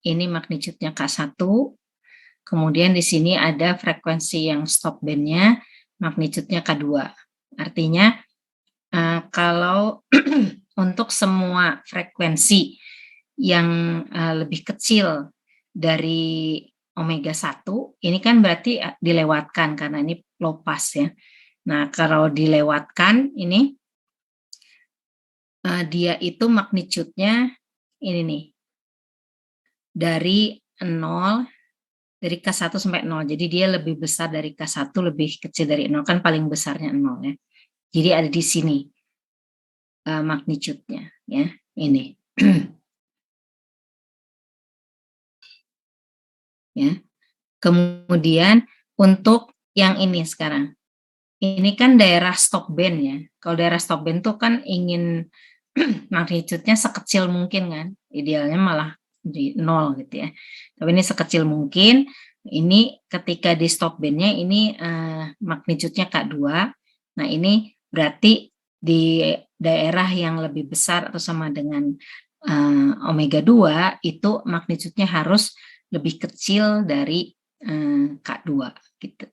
ini magnitude-nya K1, kemudian di sini ada frekuensi yang stop band-nya, magnitude-nya K2. Artinya kalau untuk semua frekuensi yang lebih kecil dari omega 1, ini kan berarti dilewatkan karena ini low pass ya. Nah, kalau dilewatkan ini dia itu magnitude-nya ini nih, dari 0, dari K1 sampai 0. Jadi dia lebih besar dari K1, lebih kecil dari 0, kan paling besarnya 0 ya. Jadi ada di sini magnitude-nya ya, ini. Ya. Kemudian untuk yang ini sekarang. Ini kan daerah stop band ya. Kalau daerah stop band tuh kan ingin magnitude-nya sekecil mungkin kan. Idealnya malah di 0 gitu ya. Tapi ini sekecil mungkin. Ini ketika di stop band-nya ini magnitude-nya K2. Nah, ini berarti di daerah yang lebih besar atau sama dengan omega 2 itu magnitude-nya harus lebih kecil dari K2 gitu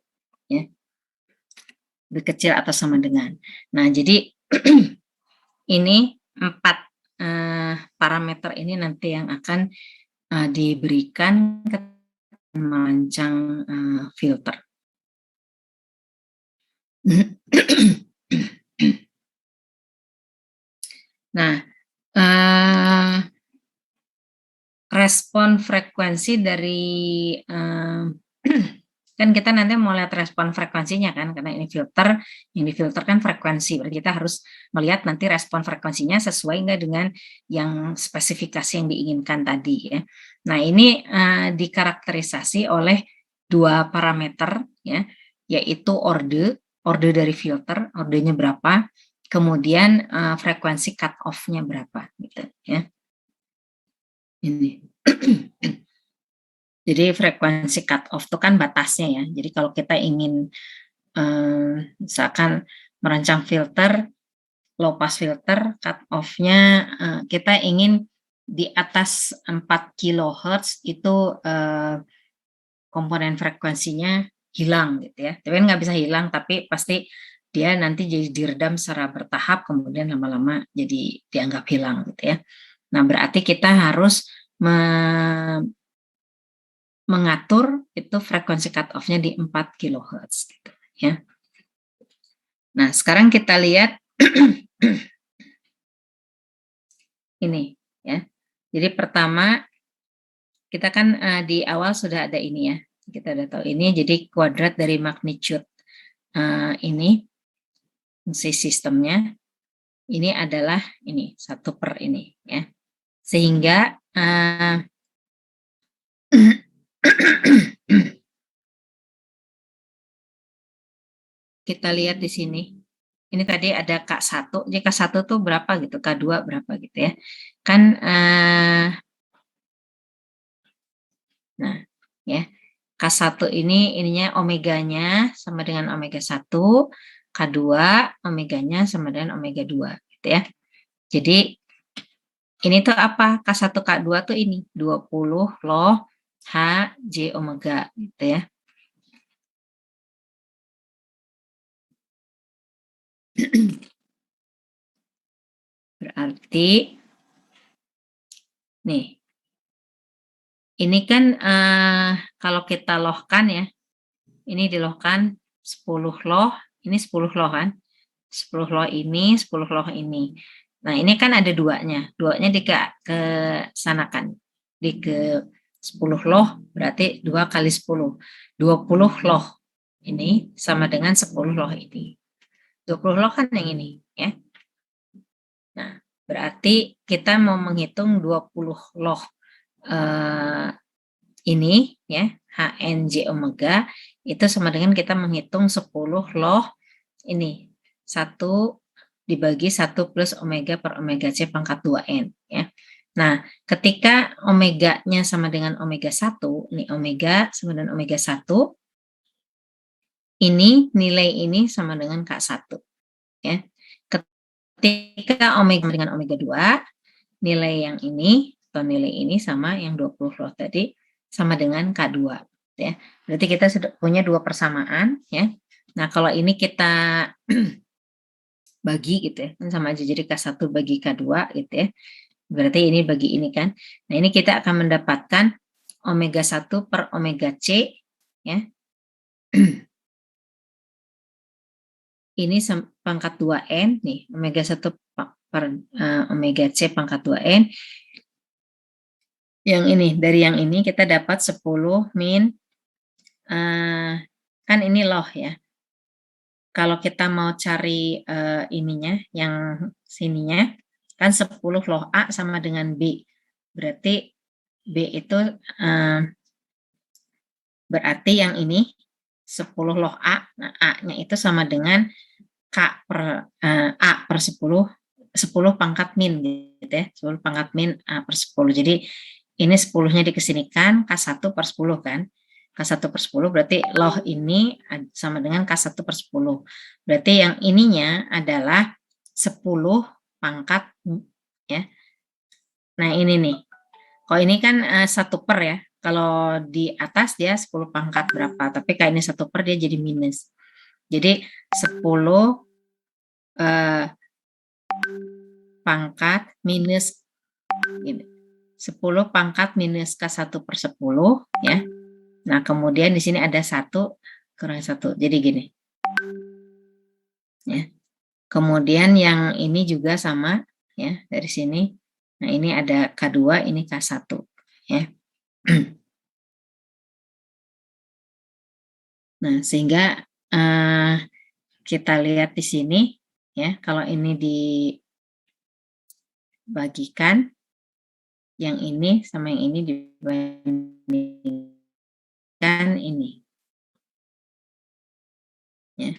ya. Lebih kecil atau sama dengan. Nah, jadi ini 4 parameter ini nanti yang akan diberikan ke merancang filter. Nah, respon frekuensi dari kan kita nanti mau lihat respon frekuensinya kan, karena ini filter, yang difilter kan frekuensi, berarti kita harus melihat nanti respon frekuensinya sesuai nggak dengan yang spesifikasi yang diinginkan tadi ya. Nah, ini dikarakterisasi oleh 2 parameter ya, yaitu orde dari filter, ordenya berapa, kemudian frekuensi cut off-nya berapa gitu ya. Ini. Jadi frekuensi cut off itu kan batasnya ya. Jadi kalau kita ingin misalkan merancang filter, low pass filter, cut off-nya kita ingin di atas 4 kHz itu komponen frekuensinya hilang gitu ya. Tapi nggak bisa hilang, tapi pasti dia nanti jadi diredam secara bertahap, kemudian lama-lama jadi dianggap hilang gitu ya. Nah, berarti kita harus mengatur itu frekuensi cut off-nya di 4 kHz gitu ya. Nah, sekarang kita lihat ini ya. Jadi pertama kita kan di awal sudah ada ini ya. Kita udah tahu ini, jadi kuadrat dari magnitude ini fungsi sistemnya ini adalah ini 1/, ini ya. Sehingga kita lihat di sini. Ini tadi ada K1, jadi K1 tuh berapa gitu, K2 berapa gitu ya. Kan nah ya, K1 ini ininya omeganya sama dengan omega 1, K2 omeganya sama dengan omega 2 gitu ya. Jadi ini tuh apa? K1 K2 tuh ini 20 log H J omega gitu ya. Berarti nih, ini kan kalau kita lohkan ya, ini dilohkan 10 loh, ini 10 loh kan, 10 loh ini, 10 loh ini. Nah, ini kan ada duanya dikesanakan, di ke 10 loh berarti 2 kali 10, 20 loh ini sama dengan 10 loh ini. 20 loh kan yang ini ya. Nah, berarti kita mau menghitung 20 loh ini ya, HNJ omega itu sama dengan kita menghitung 10 loh ini 1 dibagi 1 plus omega per omega C pangkat 2N ya. Nah, ketika omeganya sama dengan omega 1, ini omega sama dengan omega 1, ini nilai ini sama dengan K1 ya. Ketika omega dengan omega 2, nilai yang ini atau nilai ini sama yang 20 loh tadi sama dengan K2 ya. Berarti kita sudah punya dua persamaan ya. Nah, kalau ini kita bagi gitu ya, kan sama aja jadi K1 bagi K2 gitu ya. Berarti ini bagi ini kan. Nah, ini kita akan mendapatkan omega 1 per omega C ya. Ini pangkat 2N nih, omega 1 per omega C pangkat 2N. Yang ini, dari yang ini kita dapat 10 min, kan ini loh ya. Kalau kita mau cari ininya, yang sininya, kan 10 loh A sama dengan B. Berarti B itu berarti yang ini 10 loh A, nah A-nya itu sama dengan K per A per 10 pangkat min gitu ya, 10 pangkat min A per 10. Jadi ini 10-nya dikesinikan, K1 per 10 kan. K1 per 10 berarti loh ini sama dengan K1 per 10. Berarti yang ininya adalah 10 pangkat ya. Nah ini nih, kalau ini kan 1 per ya. Kalau di atas dia 10 pangkat berapa, tapi kayak ini 1 per dia jadi minus. Jadi 10 pangkat minus ini. 10 pangkat minus K1 per 10 ya. Nah, kemudian di sini ada 1 kurang 1. Jadi gini. Ya. Kemudian yang ini juga sama ya, dari sini. Nah, ini ada K2, ini K1 ya. Nah, sehingga kita lihat di sini ya, kalau ini dibagikan, yang ini sama yang ini dibandingkan ini. Ya.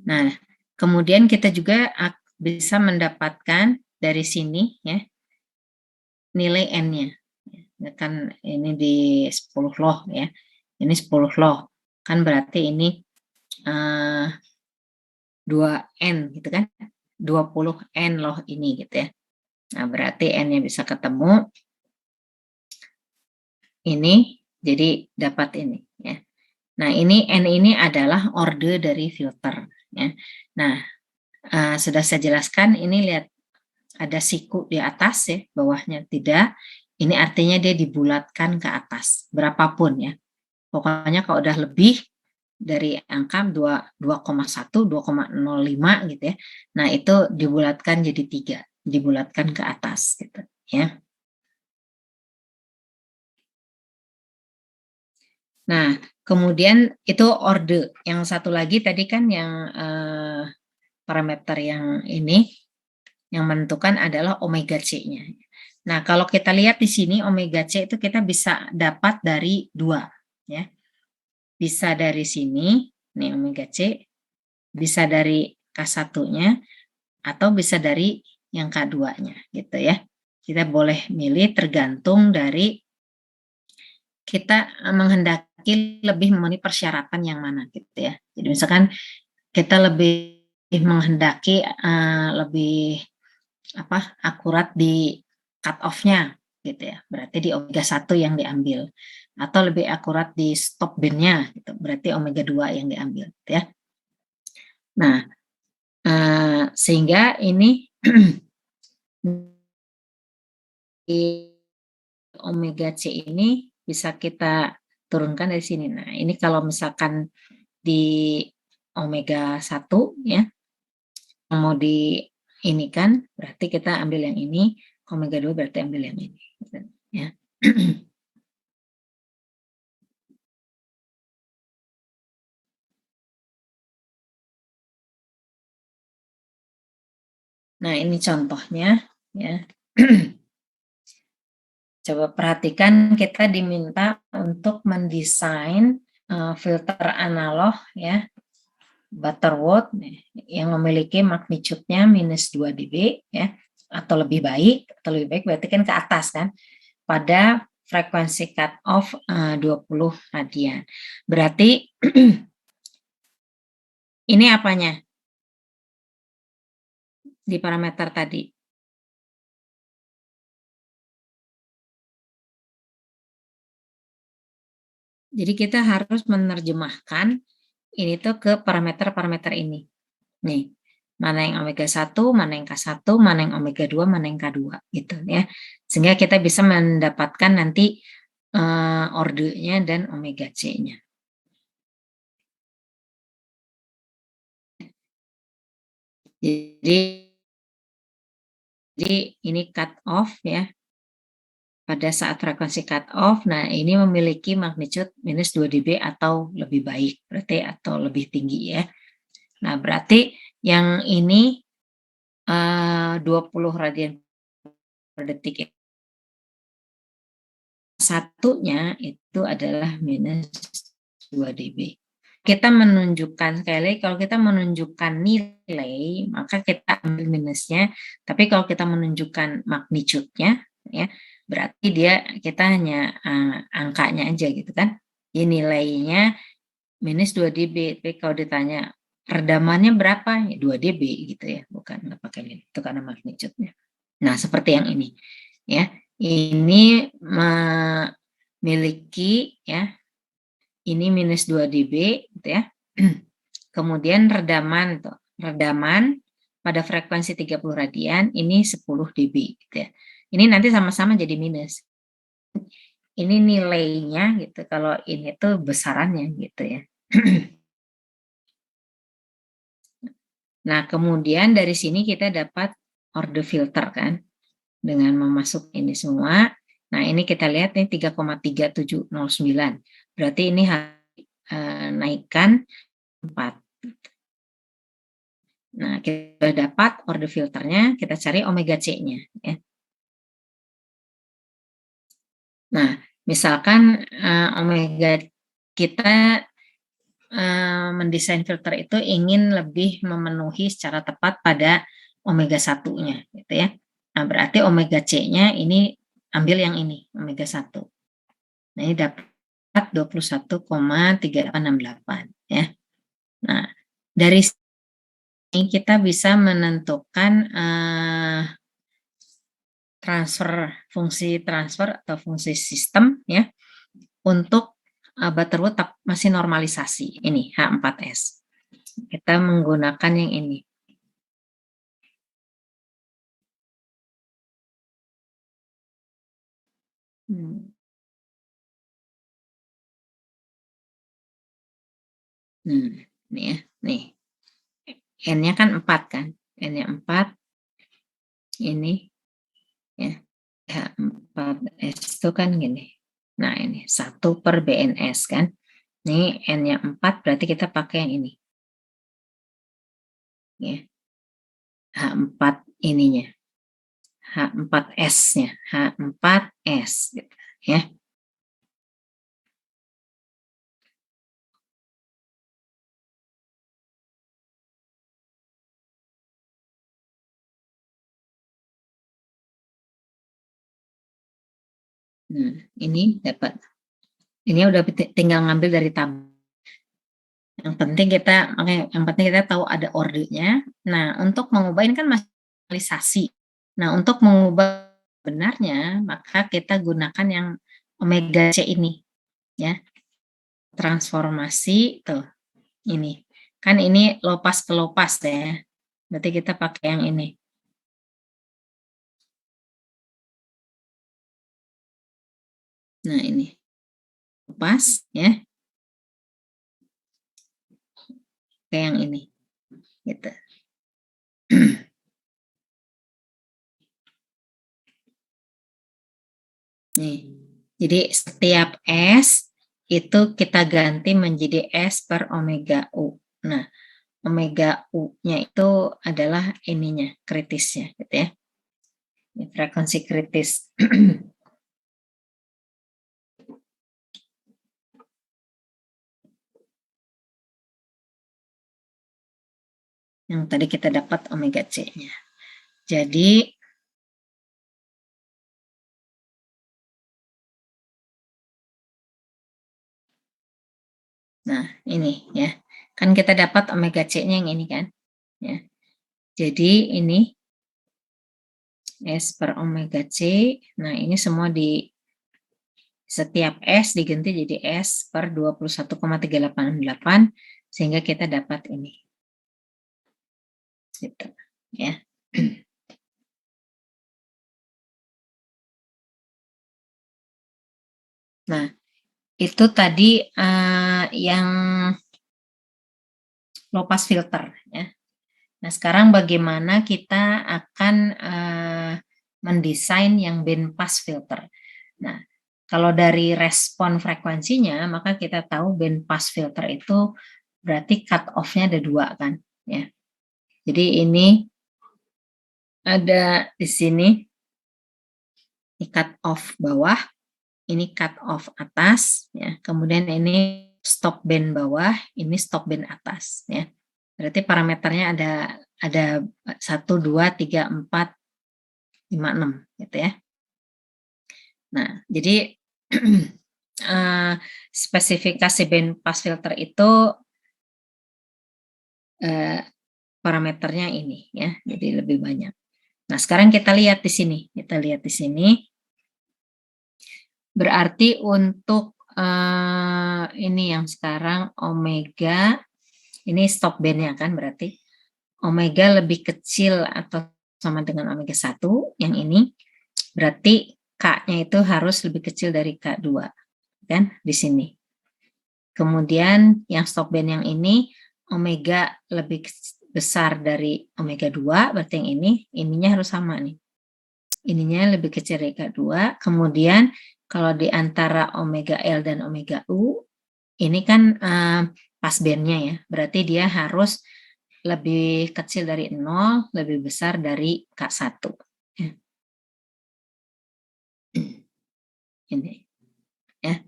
Nah, kemudian kita juga bisa mendapatkan dari sini ya nilai N-nya. Ya, kan ini di 10 loh ya. Ini 10 loh. Kan berarti ini 2N gitu kan. 20N loh ini gitu ya. Nah, berarti N-nya bisa ketemu. Ini jadi dapat ini ya. Nah, ini N ini adalah orde dari filter ya. Nah, sudah saya jelaskan ini lihat ada siku di atas ya, bawahnya tidak. Ini artinya dia dibulatkan ke atas berapapun ya. Pokoknya kalau udah lebih dari angka 2,1, 2,05 gitu ya. Nah, itu dibulatkan jadi 3, dibulatkan ke atas gitu ya. Nah, kemudian itu orde. Yang satu lagi tadi kan yang parameter yang ini yang menentukan adalah omega C-nya. Nah, kalau kita lihat di sini omega C itu kita bisa dapat dari 2 ya. Bisa dari sini, nih omega C, bisa dari K1-nya atau bisa dari yang K2-nya gitu ya. Kita boleh milih tergantung dari kita menghendaki lebih memenuhi persyaratan yang mana gitu ya. Jadi misalkan kita lebih menghendaki lebih akurat di cut off-nya gitu ya. Berarti di omega 1 yang diambil atau lebih akurat di stop band-nya gitu. Berarti omega 2 yang diambil gitu ya. Nah, sehingga ini di omega C ini bisa kita turunkan dari sini. Nah, ini kalau misalkan di omega 1 ya, mau di ini kan berarti kita ambil yang ini, omega 2 berarti ambil yang ini gitu, ya. Nah, ini contohnya ya. Coba perhatikan kita diminta untuk mendesain filter analog ya, Butterworth yang memiliki magnitude-nya minus 2 dB ya, atau lebih baik berarti kan ke atas kan, pada frekuensi cut off 20 radian. Berarti ini apanya di parameter tadi? Jadi kita harus menerjemahkan ini tuh ke parameter-parameter ini. Nih, mana yang omega 1, mana yang K1, mana yang omega 2, mana yang K2 gitu ya. Sehingga kita bisa mendapatkan nanti ordenya dan omega C-nya. Jadi ini cut off ya. Pada saat frekuensi cut off, nah ini memiliki magnitude minus 2 dB atau lebih baik, berarti atau lebih tinggi ya. Nah, berarti yang ini 20 radian per detik ya. Satunya itu adalah minus 2 dB. Kita menunjukkan, sekali kalau kita menunjukkan nilai, maka kita ambil minusnya, tapi kalau kita menunjukkan magnitude-nya, ya, berarti kita hanya angkanya aja gitu kan. Jadi nilainya minus 2 dB, tapi kalau ditanya redamannya berapa? Ya 2 dB gitu ya, bukan nggak pakai ini, itu karena magnitude-nya. Nah, seperti yang ini, ya. Ini memiliki ya, ini minus 2 dB gitu ya. Kemudian redaman pada frekuensi 30 radian ini 10 dB gitu ya. Ini nanti sama-sama jadi minus. Ini nilainya gitu, kalau ini tuh besarannya gitu ya. Nah, kemudian dari sini kita dapat order filter kan, dengan memasuk ini semua. Nah, ini kita lihat nih 3,3709. Berarti ini naikkan 4. Nah, kita dapat order filternya, kita cari omega C-nya ya. Nah, misalkan omega kita mendesain filter itu ingin lebih memenuhi secara tepat pada omega 1-nya gitu ya. Nah, berarti omega C-nya ini ambil yang ini, omega 1. Nah, ini dapat 21,3868 ya. Nah, dari sini kita bisa menentukan fungsi transfer atau fungsi sistem ya untuk Butterworth masih normalisasi ini H4S. Kita menggunakan yang ini. Ini ya, nih. N-nya kan 4 kan, N-nya 4, ini ya, H4S itu kan gini. Nah, ini 1 per BNS kan. Ini N-nya 4, berarti kita pakai yang ini. Ya. H4 ininya. H4S-nya, H4S gitu ya. Nah, ini dapat. Ini udah tinggal ngambil dari tabel. Yang penting kita tahu ada ordernya. Nah, untuk mengubah ini kan masih normalisasi. Nah, untuk mengubah benarnya, maka kita gunakan yang omega C ini, ya. Transformasi tuh, ini. Kan ini lopas ke lopas ya. Berarti kita pakai yang ini. Nah, ini. Lopas ya. Kayak yang ini. Gitu. Nih. Jadi setiap S itu kita ganti menjadi S per omega U. Nah, omega U-nya itu adalah ininya, kritisnya gitu ya. Ini frekuensi kritis. Yang tadi kita dapat omega C-nya. Jadi nah, ini ya. Kan kita dapat omega C-nya yang ini kan. Ya. Jadi ini S per omega C. Nah, ini semua Setiap S diganti jadi S per 21,388 sehingga kita dapat ini. Gitu, ya. Nah, itu tadi yang low pass filter, ya. Nah, sekarang bagaimana kita akan mendesain yang band pass filter. Nah, kalau dari respon frekuensinya, maka kita tahu band pass filter itu berarti cut off-nya ada 2 kan, ya. Jadi ini ada di sini, ini cut off bawah, ini cut off atas, ya. Kemudian ini stop band bawah, ini stop band atas, ya. Berarti parameternya ada 1, 2, 3, 4, 5, 6 gitu ya. Nah, jadi spesifikasi band pass filter itu parameternya ini ya, jadi lebih banyak. Nah, sekarang kita lihat di sini. Kita lihat di sini. Berarti untuk ini yang sekarang omega, ini stop band-nya kan berarti. Omega lebih kecil atau sama dengan omega 1, yang ini. Berarti K-nya itu harus lebih kecil dari K2, kan, di sini. Kemudian yang stop band yang ini, omega lebih besar dari omega 2, berarti yang ininya harus sama nih. Ininya lebih kecil dari K2, kemudian kalau di antara omega L dan omega U, ini kan pas bandnya ya, berarti dia harus lebih kecil dari 0, lebih besar dari K1. Ya. Ini ya.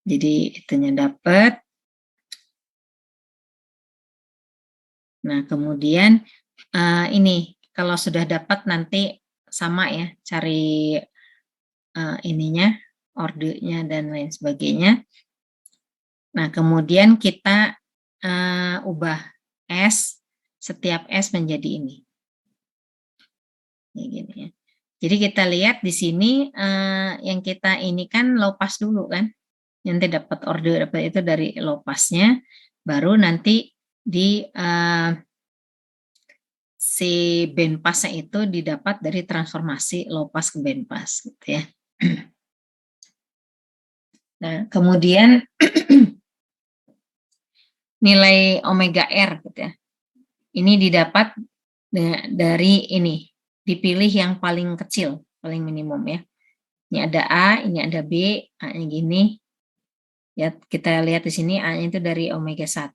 Jadi itunya dapat. Nah, kemudian ini kalau sudah dapat nanti sama ya, cari ininya, ordenya dan lain sebagainya. Nah, kemudian kita ubah S, setiap S menjadi ini. Kayak gini ya. Jadi kita lihat di sini yang kita ini kan low pass dulu kan. Nanti dapat order dapat itu dari low passnya, baru nanti di si band passnya itu didapat dari transformasi low pass ke band pass gitu ya. Nah, kemudian nilai omega R gitu ya. Ini didapat dari ini, dipilih yang paling kecil, paling minimum ya. Ini ada A, ini ada B, A-nya gini. Ya, kita lihat di sini A-nya itu dari omega 1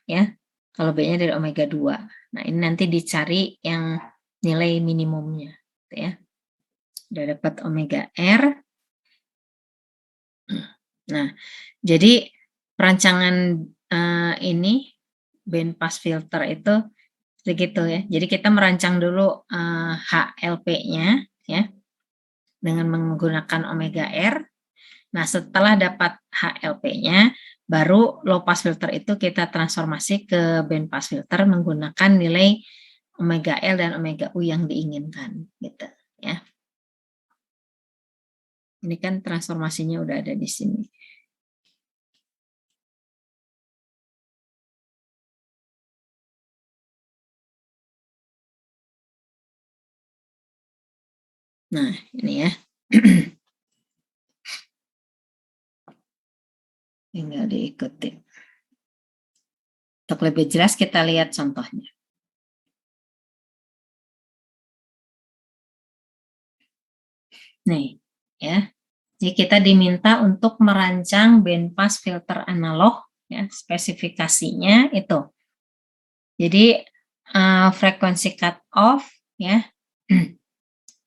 ya. Kalau B-nya dari omega 2. Nah, ini nanti dicari yang nilai minimumnya gitu ya. Udah dapat omega R. Nah, jadi perancangan ini band pass filter itu begitu ya. Jadi kita merancang dulu HLP-nya ya dengan menggunakan omega R. Nah, setelah dapat HLP-nya, baru low pass filter itu kita transformasi ke band pass filter menggunakan nilai omega L dan omega U yang diinginkan gitu ya. Ini kan transformasinya udah ada di sini. Nah, ini ya. Tinggal diikuti. Untuk lebih jelas kita lihat contohnya. Nih, ya. Jadi kita diminta untuk merancang band pass filter analog, ya, spesifikasinya itu. Jadi frekuensi cut off, ya,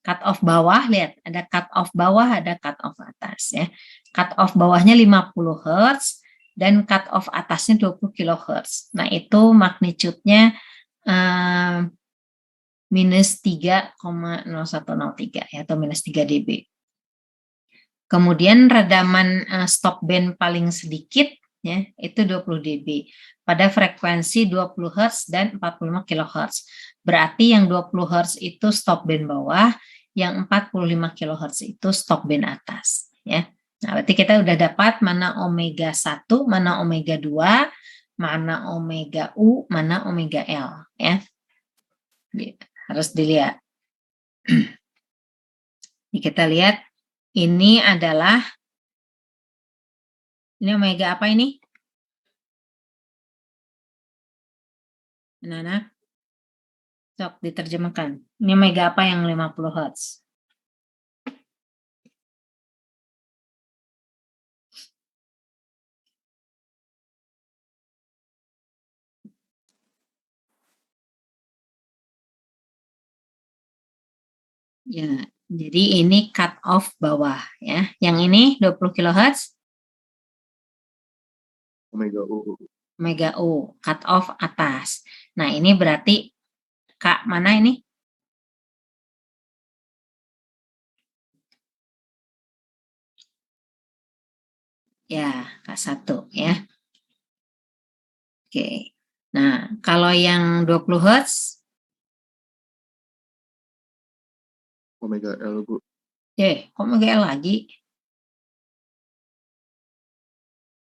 cut off bawah, lihat ada cut off bawah, ada cut off atas, ya. Cut off bawahnya 50 Hz dan cut off atasnya 20 kHz. Nah, itu magnitude-nya minus 3,0103 ya, atau minus 3 dB. Kemudian redaman stop band paling sedikit ya, itu 20 dB pada frekuensi 20 Hz dan 45 kHz. Berarti yang 20 Hz itu stop band bawah, yang 45 kHz itu stop band atas ya. Nah, berarti kita udah dapat mana omega 1, mana omega 2, mana omega U, mana omega L. Ya. Harus dilihat. Kita lihat, ini adalah, ini omega apa ini? Anak-anak, sok diterjemahkan. Ini omega apa yang 50 Hz? Ya, jadi ini cut off bawah ya. Yang ini 20 kHz omega U, cut off atas. Nah, ini berarti Kak mana ini? Ya, K1 ya. Oke. Nah, kalau yang 20 Hz Omega L, Bu. Omega L lagi.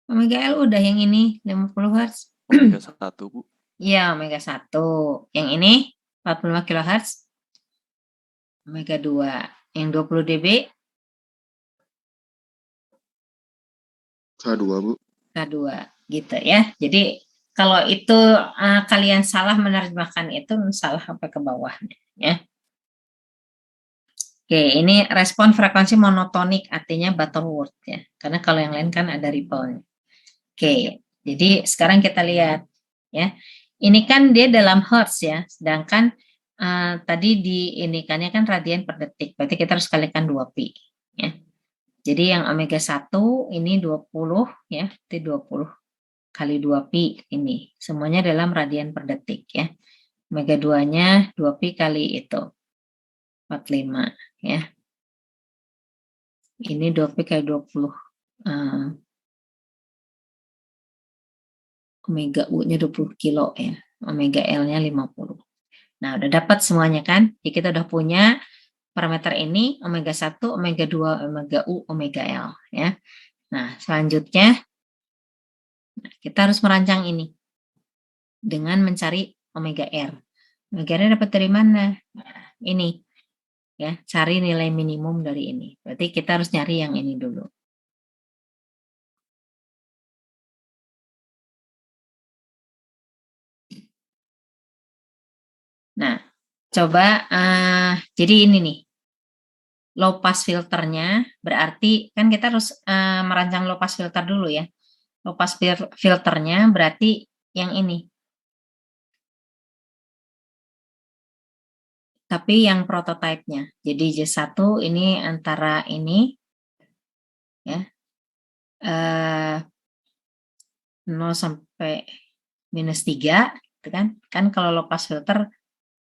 Omega L udah yang ini 50 Hz. Omega 1, Bu. Iya, omega 1. Yang ini 45 kHz. Omega 2. Yang 20 dB K2, Bu. K2 gitu ya. Jadi kalau itu kalian salah menerjemahkan itu salah sampai ke bawah ya. Oke, ini respon frekuensi monotonik artinya Butterworth ya. Karena kalau yang lain kan ada ripple. Oke, jadi sekarang kita lihat ya. Ini kan dia dalam hertz ya, sedangkan tadi di ini kan radian per detik. Berarti kita harus kalikan 2pi ya. Jadi yang omega 1 ini 20 ya, itu 20 kali 2pi ini. Semuanya dalam radian per detik ya. Omega 2-nya 2pi kali itu 45 ya. Ini 2pi kali 20. Omega U-nya 20 kilo ya. Omega L-nya 50. Nah, udah dapat semuanya kan? Jadi kita udah punya parameter ini, omega 1, omega 2, omega U, omega L ya. Nah, selanjutnya kita harus merancang ini dengan mencari omega R. Omega R dapat dari mana? Nah, ini ya, cari nilai minimum dari ini. Berarti kita harus nyari yang ini dulu. Nah, coba jadi ini nih. Low pass filternya berarti kan kita harus merancang low pass filter dulu ya. Low pass filternya berarti yang ini. Tapi yang prototipenya. Jadi J1 ini antara ini ya 0 sampai -3 gitu kan. Kan kalau low pass filter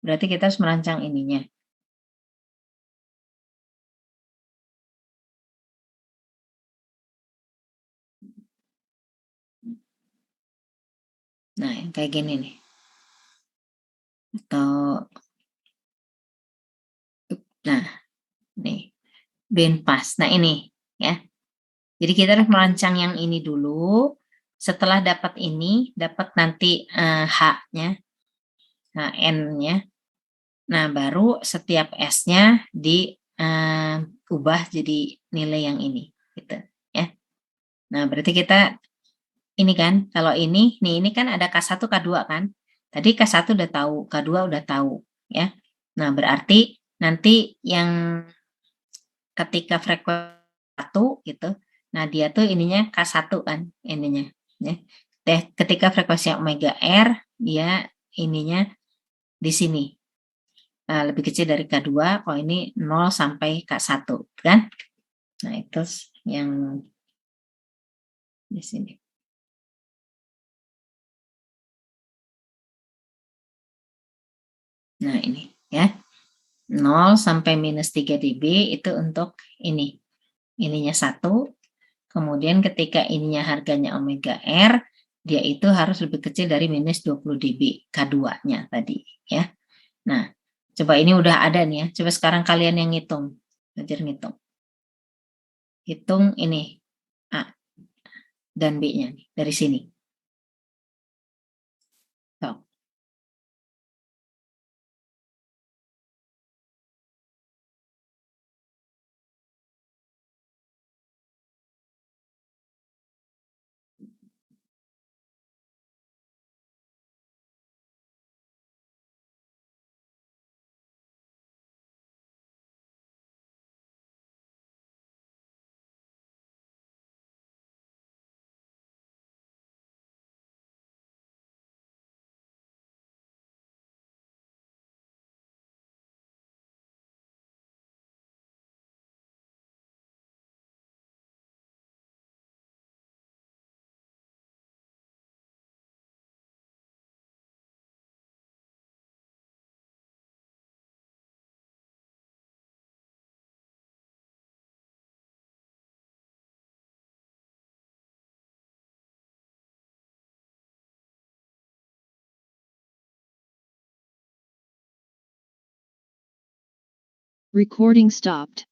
berarti kita harus merancang ininya. Nah, yang kayak gini nih. Atau nah, nih bandpass. Nah, ini ya. Jadi kita harus merancang yang ini dulu. Setelah dapat ini, dapat nanti H-nya, N-nya. Nah, baru setiap S-nya diubah jadi nilai yang ini, gitu ya. Nah, berarti kita ini kan, kalau ini kan ada K1, K2 kan. Tadi K1 udah tahu, K2 udah tahu ya. Nah, berarti nanti yang ketika frekuensi 1 gitu, nah dia tuh ininya K1 kan ininya ya. Ketika frekuensi omega R, dia ininya di sini. Lebih kecil dari K2, kalau ini 0 sampai K1 kan. Nah, itu yang di sini. Nah, ini ya. 0 sampai -3 dB itu untuk ini. Ininya 1. Kemudian ketika ininya harganya omega R, dia itu harus lebih kecil dari -20 dB K2-nya tadi ya. Nah, coba ini udah ada nih ya. Coba sekarang kalian yang ngitung. Belajar ngitung. hitung ini A dan B-nya nih, dari sini. Tuh. Recording stopped.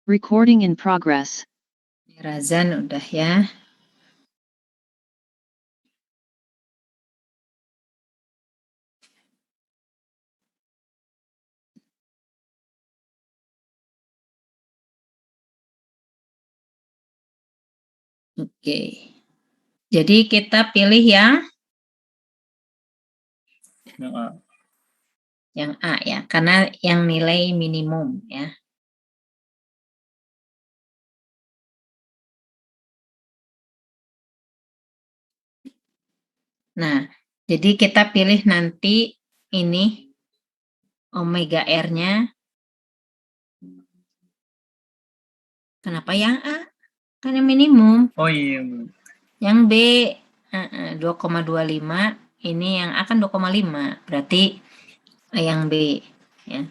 Recording in progress. Razan udah ya. Oke. Jadi kita pilih yang A ya, karena yang nilai minimum ya. Nah, jadi kita pilih nanti ini omega R-nya. Kenapa yang A? Kan yang minimum. Oh iya. Yang B 2,25, ini yang A kan 2,5, berarti yang B ya.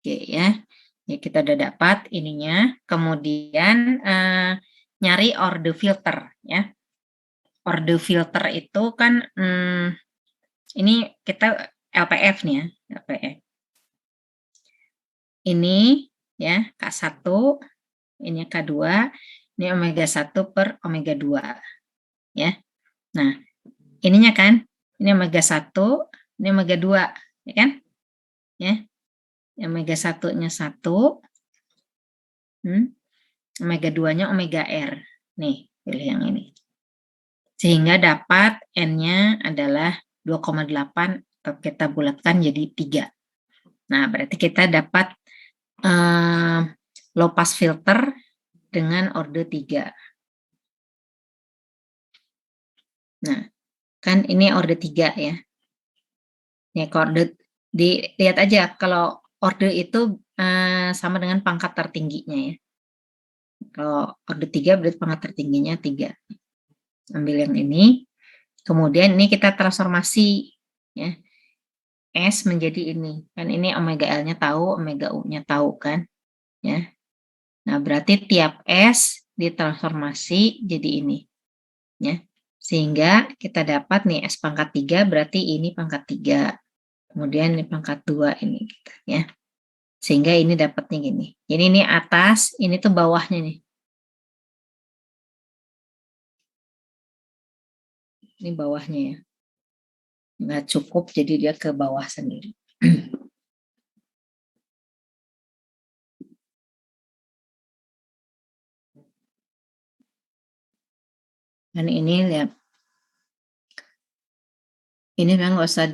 Oke ya. Ya kita udah dapat ininya. Kemudian nyari order filter ya. Order filter itu kan ini kita LPF nih ya, LPF. Ini ya K1, ini K2, ini omega 1 per omega 2 ya. Nah, ininya kan, ini omega 1, ini omega 2 ya kan? Ya. Omega 1-nya 1, omega 2-nya omega R. Nih, pilih yang ini. Sehingga dapat N-nya adalah 2,8, kita bulatkan jadi 3. Nah, berarti kita dapat low pass filter dengan order 3. Nah, kan ini order 3 ya. Ya, order dilihat aja kalau order itu sama dengan pangkat tertingginya ya. Kalau order 3 berarti pangkat tertingginya 3. Ambil yang ini. Kemudian ini kita transformasi ya. S menjadi ini. Kan ini omega L-nya tahu, omega U-nya tahu kan. Ya. Nah, berarti tiap S ditransformasi jadi ini. Ya. Sehingga kita dapat nih S pangkat 3 berarti ini pangkat 3. Kemudian ini pangkat 2 ini gitu ya. Sehingga ini dapatnya gini. Jadi ini atas, ini tuh bawahnya nih. Ini bawahnya ya. Nggak cukup, jadi dia ke bawah sendiri. Dan ini lihat. Ini memang nggak usah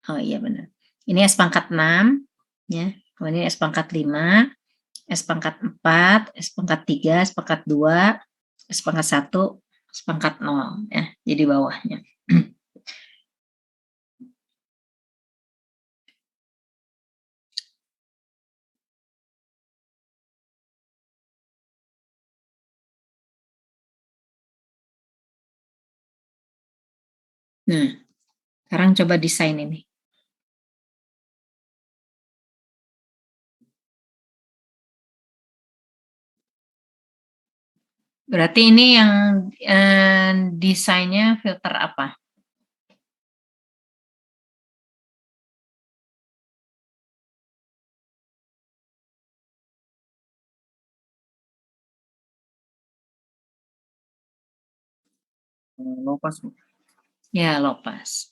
oh iya benar. Ini S pangkat 6, ya. Kemudian S pangkat 5, S pangkat 4, S pangkat 3, S pangkat 2, S pangkat 1, S pangkat 0, ya. Jadi bawahnya. Nah, sekarang coba desain ini. Berarti ini yang desainnya filter apa? Low pass. Ya, low pass.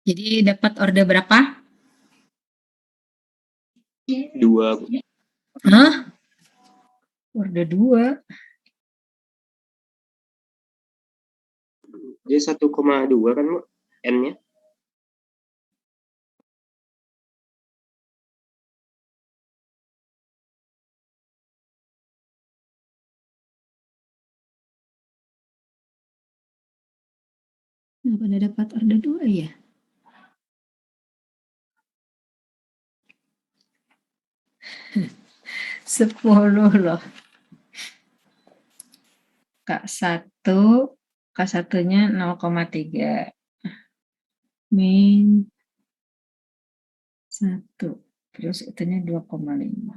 Jadi dapat order berapa? 2, Bu. Hah? Order 2. Dia 1,2 kan, Bu, N-nya. Kenapa udah dapat order 2 ya? Sepuluh loh. K1, K1-nya 0,3. Min 1. Terus itunya 2,5.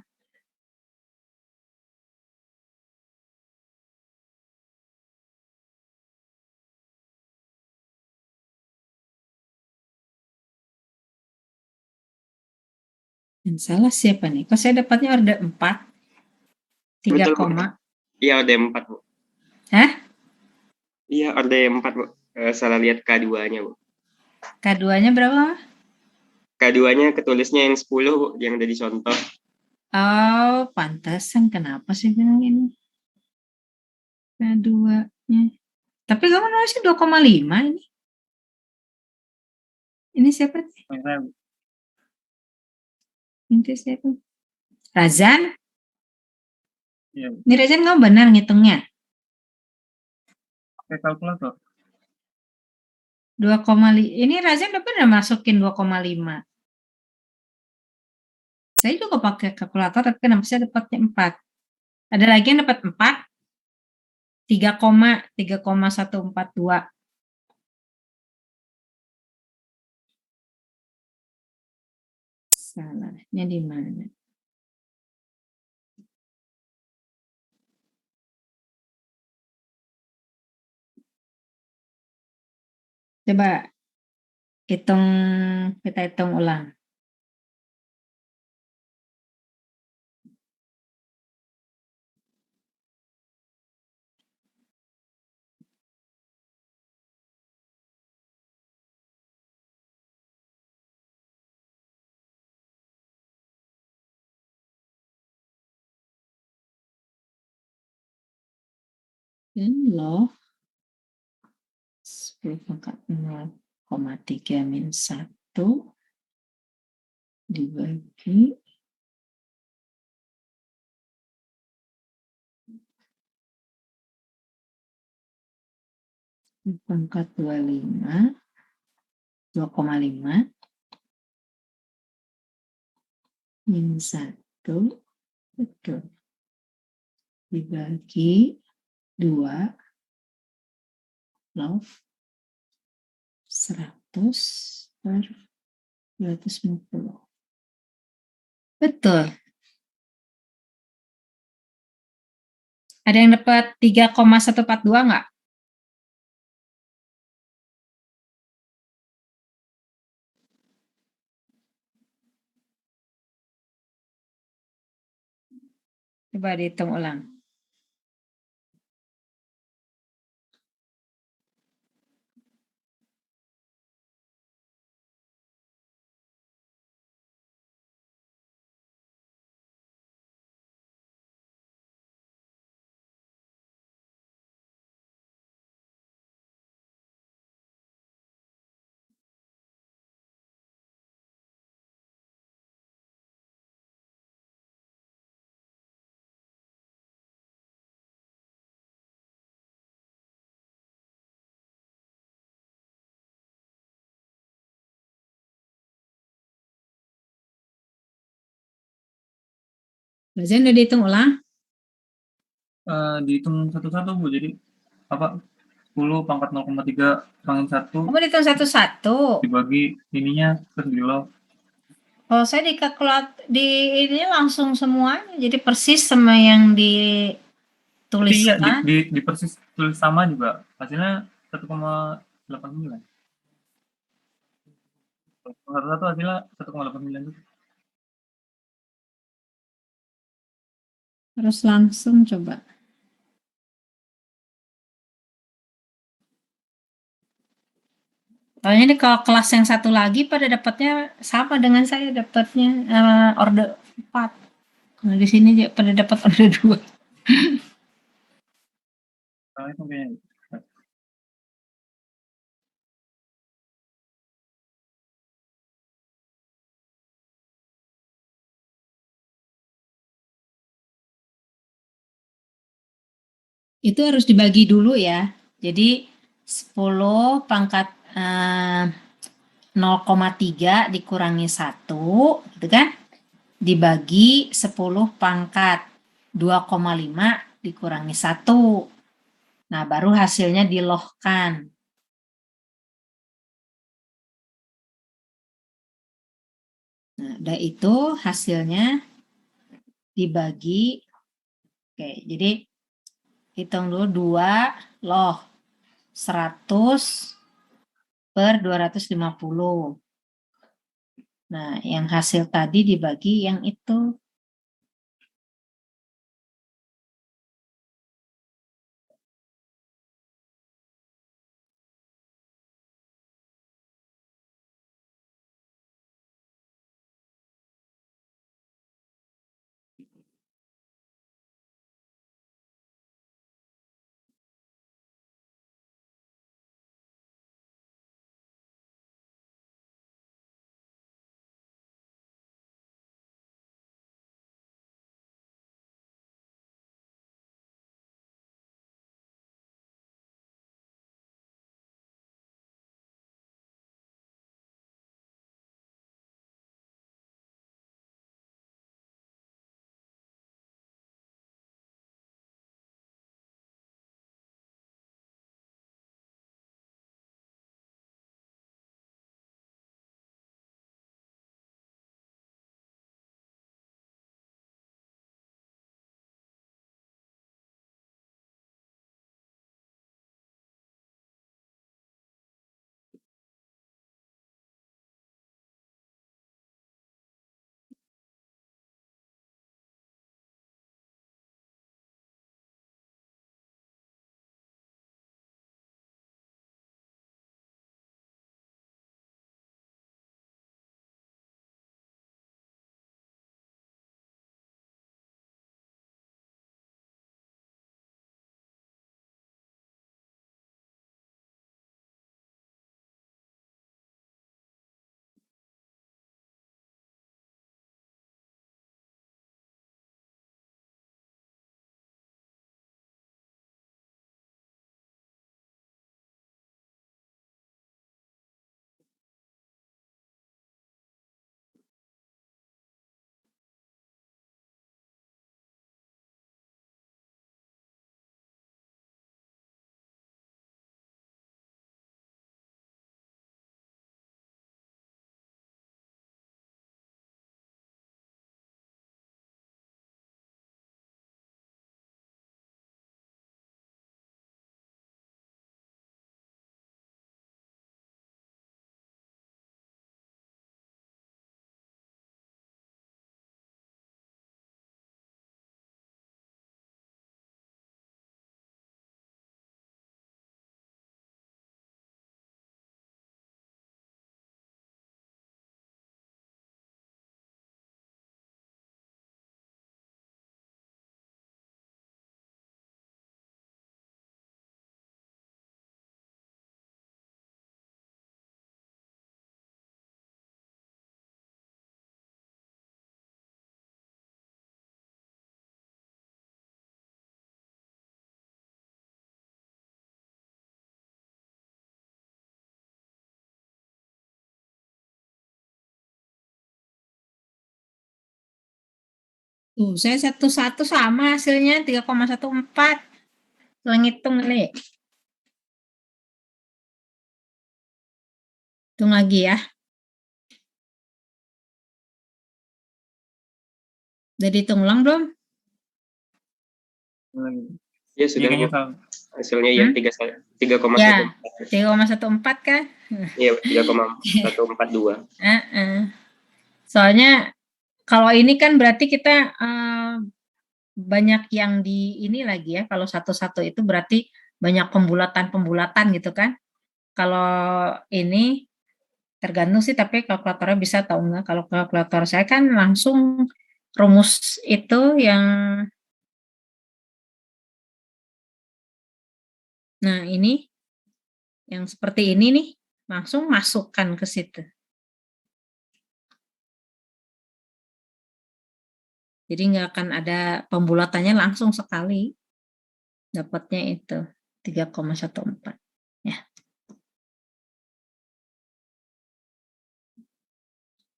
Yang salah siapa nih? Kok saya dapatnya order 4? 3, Betul, Bu. Iya, ada 4, Bu. Hah? Iya, ada 4, Bu. Salah lihat K2-nya, Bu. K2-nya berapa? K2-nya ketulisnya yang 10, Bu, yang udah dicontoh. Oh, pantesan. Kenapa sih bilang ini? K2-nya. Tapi kamu nulisnya 2,5 ini. Ini siapa? Ini siapa? Razan? Iya, Ini Razan kamu benar ngitungnya? pakai kalkulator. 2,5. Ini Razan udah pernah masukin 2,5. Saya juga pakai kalkulator, tapi kenapa saya dapatnya 4? Ada lagi yang dapat 4? 3,142. Salahnya di mana? Coba kita hitung ulang. Ini loh. 10 pangkat 0,3 min 1 dibagi 10 pangkat 25, 2,5 min 1, betul, dibagi 2 log 100 per 250. Betul. Ada yang dapat 3,142 nggak? Coba dihitung ulang. Bagian udah dihitung ulang? Dihitung satu-satu, Bu. Jadi apa? 10 pangkat 0,3 kurangin 1 Kamu dihitung satu-satu. dibagi ininya terus di log. Kalau saya di ini langsung semuanya, jadi persis sama yang Tapi iya dituliskan. di persis tulis sama juga hasilnya 1,89. Satu-satu hasilnya 1,89 juga. Harus langsung coba. Soalnya nih kalau kelas yang satu lagi pada dapatnya sama dengan saya dapatnya order 4. Nah, di sini dia pada dapat order 2. Itu kayaknya. Itu harus dibagi dulu ya. Jadi 10 pangkat 0,3 dikurangi 1, gitu kan? Dibagi 10 pangkat 2,5 dikurangi 1. Nah, baru hasilnya dilohkan. Nah, udah itu hasilnya dibagi. Oke, jadi hitung dulu 2 loh 100 per 250. Nah, yang hasil tadi dibagi yang itu. Tuh, saya satu-satu sama hasilnya 3,14. Saya ngitung nih. Hitung lagi ya. Udah dihitung ulang belum? Lagi. Ya Iya, sudah Bu. kayaknya sama. Hasilnya ya 3,14. Ya, 3,14 kan? Iya 3,142. Soalnya kalau ini kan berarti kita banyak yang di ini lagi ya. Kalau satu-satu itu berarti banyak pembulatan-pembulatan gitu kan. kalau ini tergantung sih, tapi kalkulatornya bisa atau enggak. Kalau kalkulator saya kan langsung rumus itu yang nah ini, yang seperti ini nih, langsung masukkan ke situ. Jadi nggak akan ada pembulatannya, langsung sekali dapatnya itu 3,14 ya.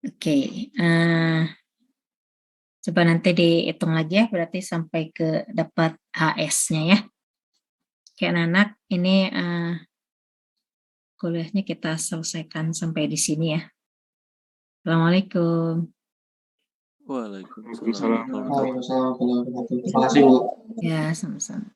Oke, coba nanti dihitung lagi ya, berarti sampai ke dapat HS-nya ya. Oke anak-anak, ini kuliahnya kita selesaikan sampai di sini ya. Assalamualaikum. Waalaikumsalam Waalaikumsalam. warahmatullahi wabarakatuh. Waalaikumsalam warahmatullahi wabarakatuh. Terima kasih, Bu. Ya, sama-sama.